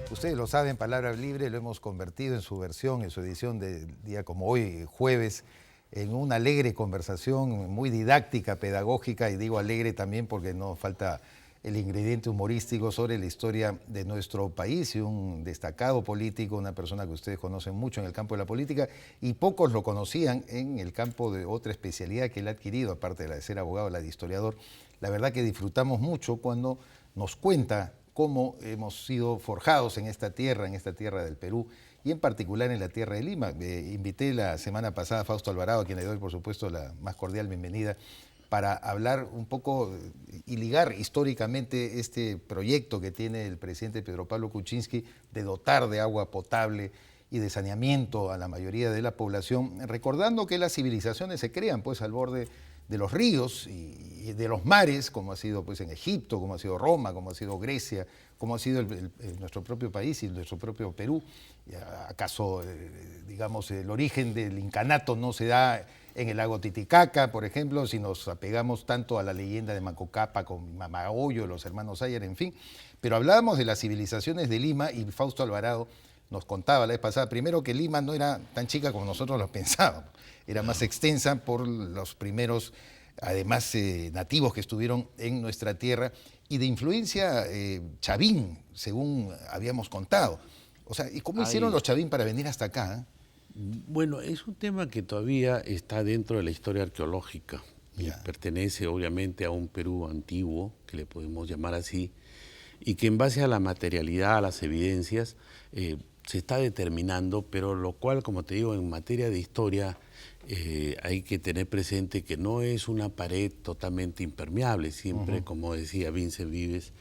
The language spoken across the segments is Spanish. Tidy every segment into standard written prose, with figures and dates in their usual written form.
Ustedes lo saben, Palabra Libre lo hemos convertido en su versión, en su edición del día como hoy, jueves, en una alegre conversación muy didáctica, pedagógica, y digo alegre también porque no falta el ingrediente humorístico sobre la historia de nuestro país y un destacado político, una persona que ustedes conocen mucho en el campo de la política y pocos lo conocían en el campo de otra especialidad que él ha adquirido, aparte de la de ser abogado, la de historiador. La verdad que disfrutamos mucho cuando nos cuenta cómo hemos sido forjados en esta tierra del Perú, y en particular en la tierra de Lima. Invité la semana pasada a Fausto Alvarado, a quien le doy por supuesto la más cordial bienvenida, para hablar un poco y ligar históricamente este proyecto que tiene el presidente Pedro Pablo Kuczynski de dotar de agua potable y de saneamiento a la mayoría de la población, recordando que las civilizaciones se crean pues al borde de los ríos y de los mares, como ha sido pues en Egipto, como ha sido Roma, como ha sido Grecia, como ha sido nuestro propio país y nuestro propio Perú. ¿Acaso, digamos, el origen del incanato no se da en el lago Titicaca, por ejemplo, si nos apegamos tanto a la leyenda de Macocapa con Mamaollo, los hermanos Ayer, en fin? Pero hablábamos de las civilizaciones de Lima y Fausto Alvarado nos contaba la vez pasada, primero, que Lima no era tan chica como nosotros lo pensábamos, era más extensa por los primeros, además, nativos que estuvieron en nuestra tierra y de influencia chavín, según habíamos contado. O sea, ¿y cómo hicieron los chavín para venir hasta acá? Bueno, es un tema que todavía está dentro de la historia arqueológica y pertenece obviamente a un Perú antiguo, que le podemos llamar así, y que en base a la materialidad, a las evidencias, se está determinando, pero lo cual, como te digo, en materia de historia hay que tener presente que no es una pared totalmente impermeable. Siempre, como decía Vincent Vives,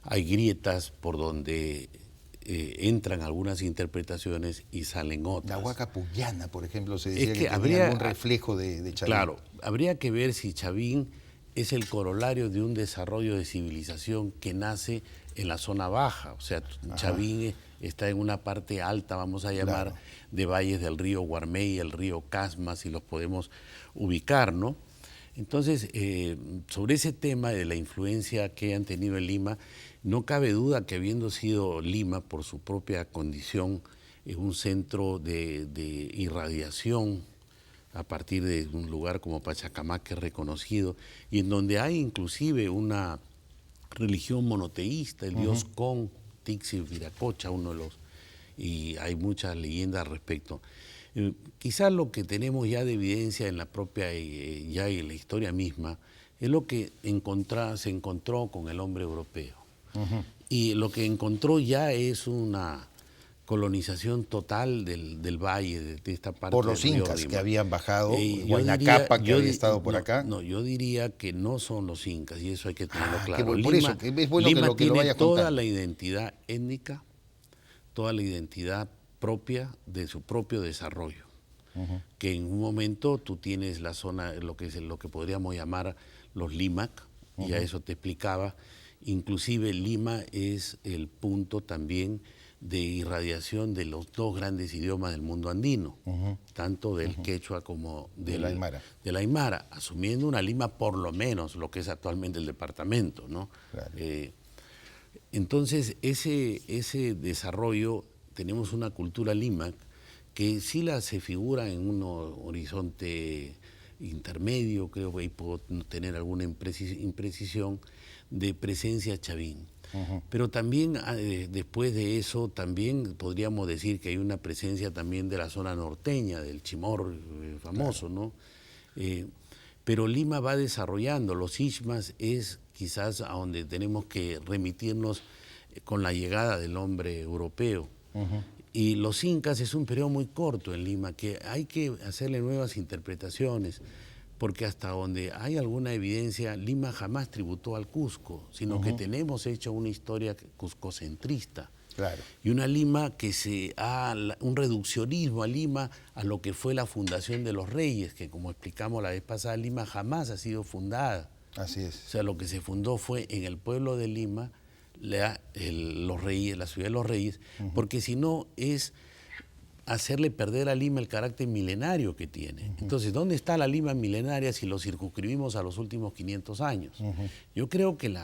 hay grietas por donde entran algunas interpretaciones y salen otras. La Huaca Puyana, por ejemplo, se decía Es que habría tenía algún reflejo de Chavín. Claro, habría que ver si Chavín es el corolario de un desarrollo de civilización que nace en la zona baja. O sea, Chavín está en una parte alta, vamos a llamar, de valles del río Guarmey, el río Casma, si los podemos ubicar, ¿no? Entonces, sobre ese tema de la influencia que han tenido en Lima, no cabe duda que habiendo sido Lima, por su propia condición, un centro de irradiación a partir de un lugar como Pachacamac, que es reconocido, y en donde hay inclusive una religión monoteísta, el dios Con, Tixi Viracocha, uno de los, y hay muchas leyendas al respecto. Quizás lo que tenemos ya de evidencia en la propia, ya en la historia misma, es lo que se encontró con el hombre europeo. Y lo que encontró ya es una colonización total del valle, de esta parte por los del río incas Lima, que habían bajado, Huayna Capa que había estado por acá. No, yo diría que no son los incas, y eso hay que tenerlo claro. Por Lima, eso, es bueno Lima que lo tiene vaya toda contando. la identidad étnica, toda la identidad propia de su propio desarrollo. Que en un momento tú tienes la zona, lo que podríamos llamar los Limac, y a eso te explicaba. Inclusive Lima es el punto también de irradiación de los dos grandes idiomas del mundo andino, tanto del quechua como del aymara, asumiendo una Lima por lo menos lo que es actualmente el departamento, ¿no? Claro. Entonces, ese desarrollo, tenemos una cultura Limac que sí se figura en un horizonte intermedio, creo que ahí puedo tener alguna imprecisión, de presencia chavín. Pero también después de eso también podríamos decir que hay una presencia también de la zona norteña, del Chimor famoso, ¿no? Pero Lima va desarrollando, los Ishmas es quizás a donde tenemos que remitirnos con la llegada del hombre europeo. Y los incas es un periodo muy corto en Lima, que hay que hacerle nuevas interpretaciones, porque hasta donde hay alguna evidencia, Lima jamás tributó al Cusco, sino que tenemos hecho una historia cuscocentrista. Claro. Y una Lima que un reduccionismo a Lima a lo que fue la fundación de los reyes, que como explicamos la vez pasada, Lima jamás ha sido fundada. Así es. O sea, lo que se fundó fue en el pueblo de Lima, los reyes, la ciudad de los reyes, porque si no es hacerle perder a Lima el carácter milenario que tiene. Entonces, ¿dónde está la Lima milenaria si lo circunscribimos a los últimos 500 años? Yo creo que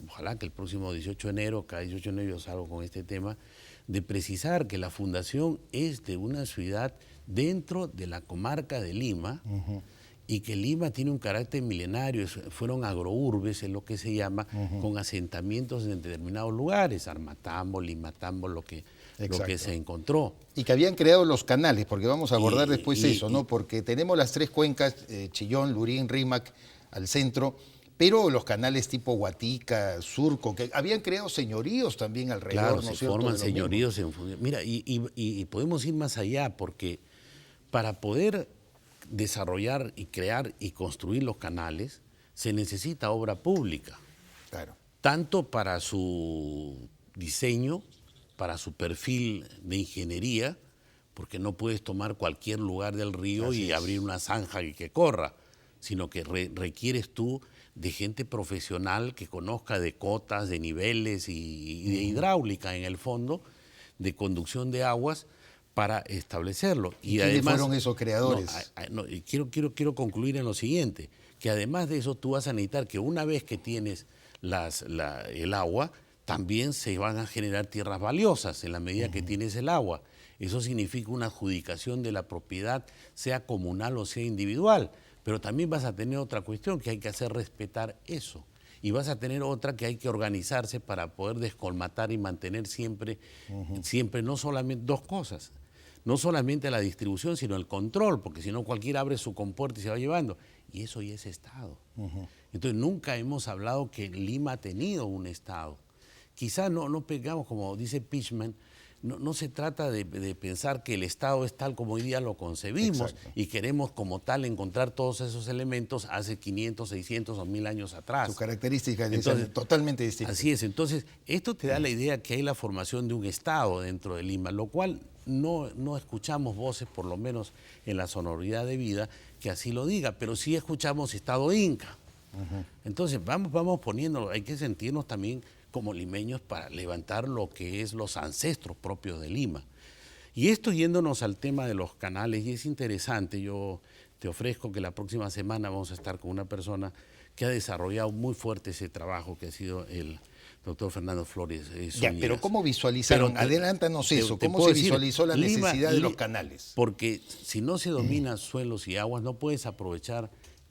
ojalá que el próximo 18 de enero, cada 18 de enero yo salgo con este tema, de precisar que la fundación es de una ciudad dentro de la comarca de Lima, y que Lima tiene un carácter milenario, fueron agrourbes, es lo que se llama, con asentamientos en determinados lugares, Armatambo, Limatambo, lo que se encontró. Y que habían creado los canales, porque vamos a abordar después eso, ¿no? Porque tenemos las tres cuencas, Chillón, Lurín, Rímac, al centro, pero los canales tipo Guatica, Surco, que habían creado señoríos también alrededor, claro, ¿no es se cierto? forman señoríos. Mira, y podemos ir más allá, porque para poder desarrollar y crear y construir los canales se necesita obra pública. Claro. Tanto para su diseño, para su perfil de ingeniería, porque no puedes tomar cualquier lugar del río y abrir una zanja y que corra, sino que requieres tú de gente profesional que conozca de cotas, de niveles y de hidráulica en el fondo, de conducción de aguas, para establecerlo. ¿Y quiénes fueron esos creadores? Quiero concluir en lo siguiente, que además de eso tú vas a necesitar que una vez que tienes el agua, también se van a generar tierras valiosas en la medida que tienes el agua. Eso significa una adjudicación de la propiedad, sea comunal o sea individual. Pero también vas a tener otra cuestión, que hay que hacer respetar eso. Y vas a tener otra, que hay que organizarse para poder descolmatar y mantener siempre no solamente dos cosas. No solamente la distribución, sino el control, porque si no cualquiera abre su compuerta y se va llevando. Y eso ya es Estado. Entonces nunca hemos hablado que Lima ha tenido un Estado. Quizá no pegamos, como dice Pichman, no se trata de pensar que el Estado es tal como hoy día lo concebimos. Exacto. Y queremos como tal encontrar todos esos elementos hace 500, 600 o 1000 años atrás. Sus características son totalmente distintas. Así es. Entonces, esto te da la idea que hay la formación de un Estado dentro de Lima, lo cual no escuchamos voces, por lo menos en la sonoridad de vida, que así lo diga, pero sí escuchamos Estado Inca. Entonces, vamos poniéndolo, hay que sentirnos también como limeños para levantar lo que es los ancestros propios de Lima. Y esto yéndonos al tema de los canales, y es interesante, yo te ofrezco que la próxima semana vamos a estar con una persona que ha desarrollado muy fuerte ese trabajo, que ha sido el doctor Fernando Flores. Ya, pero ¿cómo visualizaron? Adelántanos eso, ¿cómo se visualizó la necesidad de los canales? Porque si no se dominan suelos y aguas, no puedes aprovechar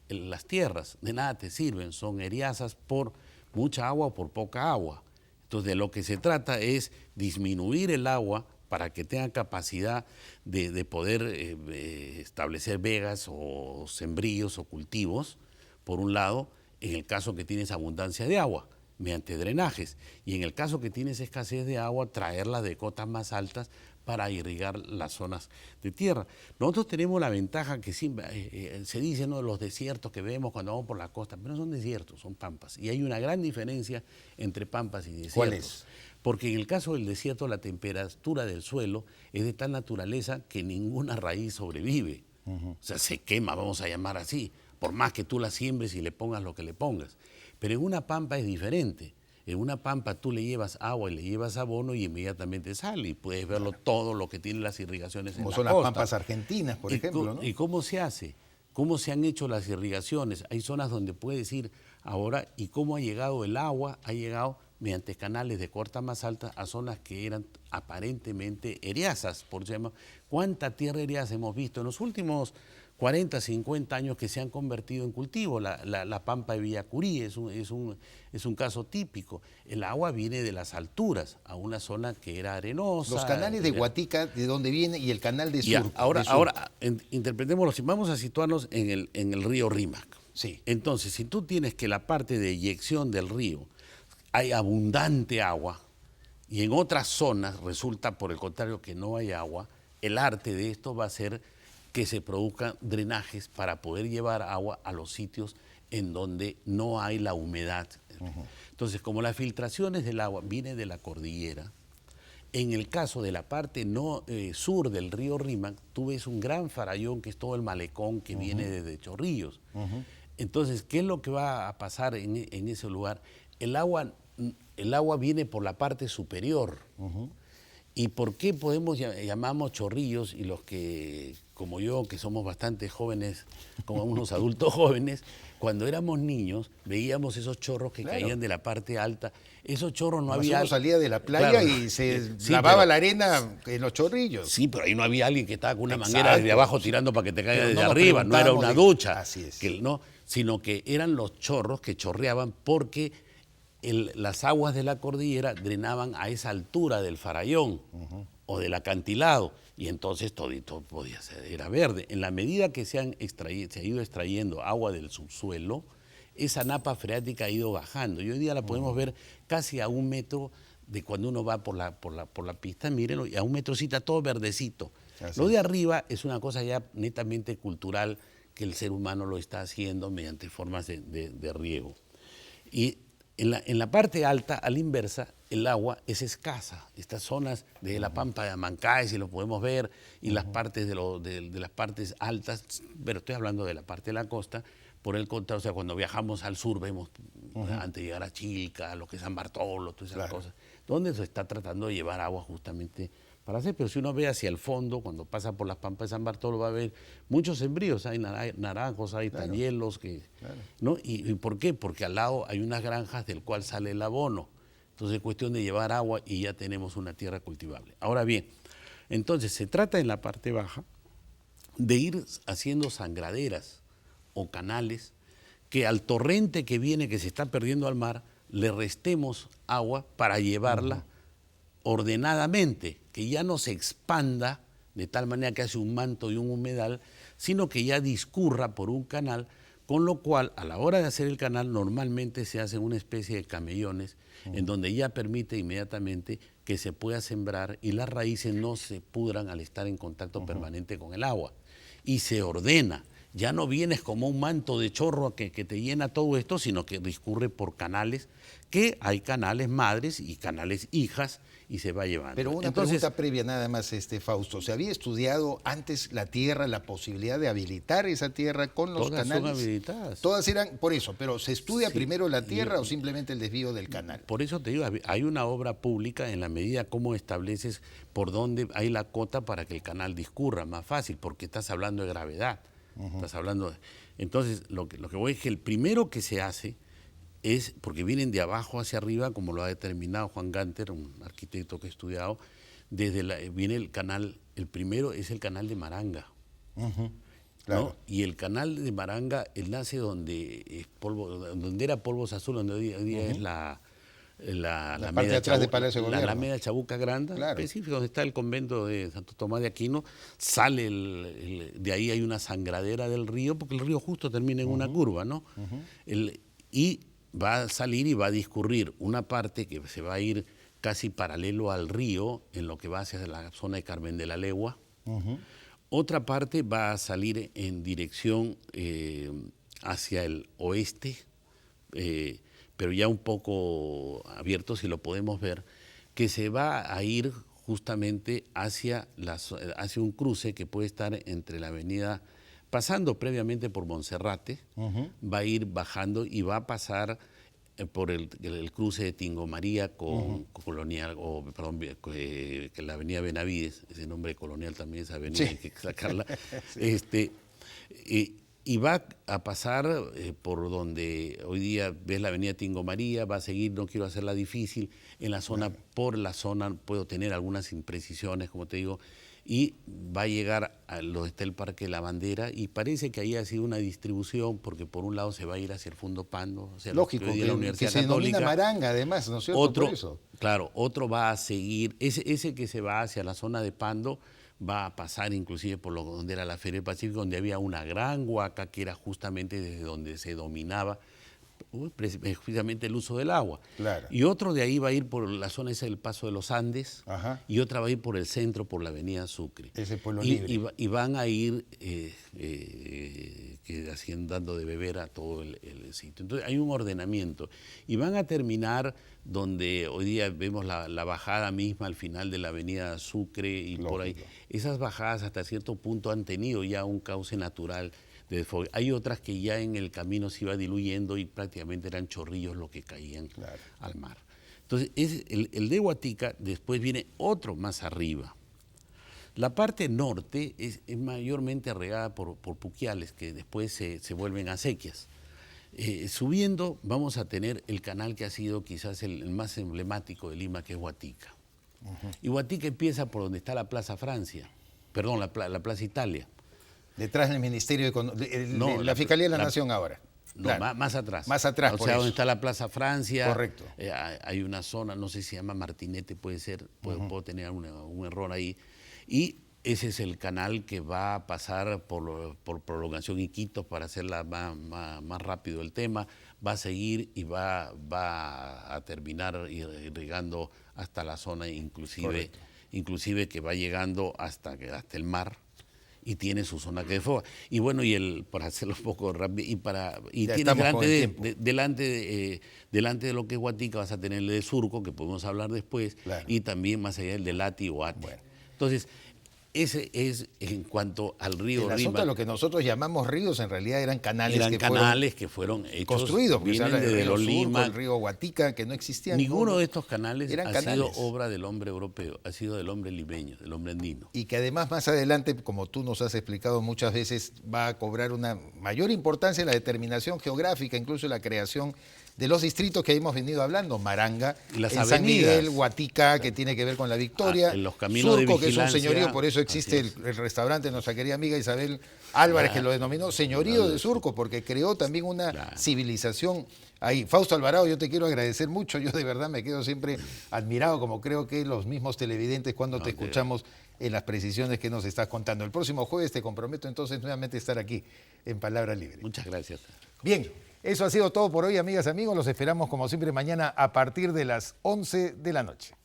las tierras, de nada te sirven, son eriazas por mucha agua o por poca agua. Entonces, de lo que se trata es disminuir el agua para que tenga capacidad de poder establecer vegas o sembríos o cultivos, por un lado, en el caso que tienes abundancia de agua, mediante drenajes, y en el caso que tienes escasez de agua, traerla de cotas más altas para irrigar las zonas de tierra. Nosotros tenemos la ventaja que se dice, ¿no?, los desiertos que vemos cuando vamos por la costa, pero no son desiertos, son pampas. Y hay una gran diferencia entre pampas y desiertos. ¿Cuál es? Porque en el caso del desierto la temperatura del suelo es de tal naturaleza que ninguna raíz sobrevive. O sea, se quema, vamos a llamar así, por más que tú la siembres y le pongas lo que le pongas. Pero en una pampa es diferente. En una pampa tú le llevas agua y le llevas abono y inmediatamente sale y puedes verlo todo lo que tienen las irrigaciones en la costa. Como son las pampas argentinas, por ejemplo, ¿no? ¿Y cómo se hace? ¿Cómo se han hecho las irrigaciones? Hay zonas donde puedes ir ahora y cómo ha llegado el agua, ha llegado mediante canales de corta más alta a zonas que eran aparentemente eriazas, por ejemplo. ¿Cuánta tierra eriaza hemos visto en los últimos 40, 50 años que se han convertido en cultivo? La pampa de Villacurí es un caso típico. El agua viene de las alturas a una zona que era arenosa. Los canales de Guatica, ¿de dónde viene? Y el canal de Surco. Ahora interpretémoslo, vamos a situarnos en el río Rímac. Sí. Entonces, si tú tienes que la parte de eyección del río hay abundante agua y en otras zonas resulta, por el contrario, que no hay agua, el arte de esto va a ser que se produzcan drenajes para poder llevar agua a los sitios en donde no hay la humedad. Entonces, como las filtraciones del agua vienen de la cordillera, en el caso de la parte sur del río Rímac, tú ves un gran farallón que es todo el malecón que viene desde Chorrillos. Entonces, ¿qué es lo que va a pasar en ese lugar? El agua viene por la parte superior ¿Y por qué llamamos chorrillos y los que, como yo, que somos bastante jóvenes, como unos adultos jóvenes, cuando éramos niños veíamos esos chorros que caían de la parte alta? Esos chorros no había... Uno salía de la playa y se lavaba la arena en los chorrillos. Sí, pero ahí no había alguien que estaba con una manguera desde abajo tirando para que te caiga desde arriba, no era una ducha. Así es. No, sino que eran los chorros que chorreaban porque las aguas de la cordillera drenaban a esa altura del farallón o del acantilado, y entonces todito podía ser, era verde. En la medida que se ha ido extrayendo agua del subsuelo, esa napa freática ha ido bajando, y hoy día la podemos ver casi a 1 metro de cuando uno va por la pista, mírenlo, y a 1 metrocito todo verdecito. Así. Lo de arriba es una cosa ya netamente cultural que el ser humano lo está haciendo mediante formas de riego. Y en la parte alta, a la inversa, el agua es escasa. Estas zonas de la Pampa de Amancay, si lo podemos ver, y las partes de las partes altas, pero estoy hablando de la parte de la costa. Por el contrario, o sea, cuando viajamos al sur vemos, antes de llegar a Chilca, lo que es San Bartolo, todas esas cosas, donde se está tratando de llevar agua justamente para hacer. Pero si uno ve hacia el fondo, cuando pasa por las Pampas de San Bartolo, va a ver muchos sembríos, hay naranjos, hay tañuelos, ¿no? ¿Y por qué? Porque al lado hay unas granjas del cual sale el abono. Entonces es cuestión de llevar agua y ya tenemos una tierra cultivable. Ahora bien, entonces se trata en la parte baja de ir haciendo sangraderas o canales que al torrente que viene, que se está perdiendo al mar, le restemos agua para llevarla ordenadamente, que ya no se expanda de tal manera que hace un manto y un humedal, sino que ya discurra por un canal, con lo cual a la hora de hacer el canal normalmente se hace una especie de camellones en donde ya permite inmediatamente que se pueda sembrar y las raíces no se pudran al estar en contacto permanente con el agua, y se ordena. Ya no vienes como un manto de chorro que te llena todo esto, sino que discurre por canales, que hay canales madres y canales hijas, y se va llevando. Pero una pregunta previa nada más, Fausto. ¿Se había estudiado antes la tierra, la posibilidad de habilitar esa tierra con los canales? Todas son habilitadas. Todas eran, por eso, pero ¿se estudia primero la tierra o simplemente el desvío del canal? Por eso te digo, hay una obra pública en la medida como estableces por dónde hay la cota para que el canal discurra más fácil, porque estás hablando de gravedad. Estás hablando entonces, lo que voy es que el primero que se hace es, porque vienen de abajo hacia arriba, como lo ha determinado Juan Ganter, un arquitecto que he estudiado, viene el canal, el primero es el canal de Maranga. Claro. ¿No? Y el canal de Maranga, él nace donde era Polvos Azul, donde hoy día es la parte de atrás de Palacio de Gobierno. La Alameda Chabuca Grande, claro. Específico, donde está el convento de Santo Tomás de Aquino, sale de ahí hay una sangradera del río, porque el río justo termina en una curva, ¿no? Y va a salir y va a discurrir una parte que se va a ir casi paralelo al río, en lo que va hacia la zona de Carmen de la Legua. Otra parte va a salir en dirección hacia el oeste, pero ya un poco abierto, si lo podemos ver, que se va a ir justamente hacia un cruce que puede estar entre la avenida, pasando previamente por Monserrate, va a ir bajando y va a pasar por el cruce de Tingo María con Colonial, que la avenida Benavides, ese nombre de Colonial también, esa avenida hay que sacarla, y va a pasar por donde hoy día ves la avenida Tingo María, va a seguir, no quiero hacerla difícil, en la zona, por la zona puedo tener algunas imprecisiones, como te digo, y va a llegar a donde está el Parque de la Bandera, y parece que ahí ha sido una distribución, porque por un lado se va a ir hacia el Fondo Pando, o sea, lógico, la Universidad que se Católica. denomina Maranga, además, ¿no es cierto? Por eso. Claro, otro va a seguir, ese que se va hacia la zona de Pando, va a pasar inclusive por donde era la Feria del Pacífico, donde había una gran huaca que era justamente desde donde se dominaba precisamente el uso del agua. Claro. Y otro de ahí va a ir por la zona esa del Paso de los Andes, y otra va a ir por el centro, por la avenida Sucre. Ese pueblo libre. Y van a ir dando de beber a todo el sitio. Entonces hay un ordenamiento. Y van a terminar donde hoy día vemos la bajada misma al final de la avenida Sucre y lógico. Por ahí. Esas bajadas hasta cierto punto han tenido ya un cauce natural de desfogue. Hay otras que ya en el camino se iba diluyendo y prácticamente eran chorrillos los que caían al mar. Entonces, el de Huatica, después viene otro más arriba. La parte norte es mayormente regada por puquiales que después se vuelven acequias. Subiendo vamos a tener el canal que ha sido quizás el más emblemático de Lima, que es Huatica. Y Huatica empieza por donde está la Plaza Francia, perdón, la Plaza Italia. Detrás del Ministerio de la Fiscalía de la Nación ahora. No, Claro. más atrás. Más atrás, o por sea, eso. donde está la Plaza Francia. Correcto. Hay una zona, no sé si se llama Martinete, puede ser, puedo tener un error ahí. Y ese es el canal que va a pasar por prolongación Iquitos para hacerla más rápido el tema. Va a seguir y va a terminar irrigando hasta la zona, inclusive que va llegando hasta el mar. Y tiene su zona que desfoga. Y bueno, para hacerlo un poco rápido, y tienes delante de lo que es Huatica vas a tener el de Surco, que podemos hablar después, claro. Y también más allá el de Lati o Ate. Bueno. Entonces, ese es en cuanto al río el asunto de lo que nosotros llamamos ríos, en realidad eran canales que fueron hechos, construidos, vienen de los Lima, el río Huatica, que no existían. Ninguno de estos canales sido obra del hombre europeo, ha sido del hombre limeño, del hombre andino. Y que además más adelante, como tú nos has explicado muchas veces, va a cobrar una mayor importancia en la determinación geográfica, incluso en la creación de los distritos que hemos venido hablando, Maranga, San Miguel, Huatica, que tiene que ver con la Victoria, en los caminos Surco, de que es un señorío, por eso existe el restaurante de nuestra querida amiga Isabel Álvarez, que lo denominó señorío de Surco, porque creó también una civilización ahí. Fausto Alvarado, yo te quiero agradecer mucho, yo de verdad me quedo siempre admirado, como creo que los mismos televidentes cuando te escuchamos en las precisiones que nos estás contando. El próximo jueves te comprometo entonces nuevamente a estar aquí en Palabra Libre. Muchas gracias. Bien. Eso ha sido todo por hoy, amigas y amigos. Los esperamos como siempre mañana a partir de las 11 de la noche.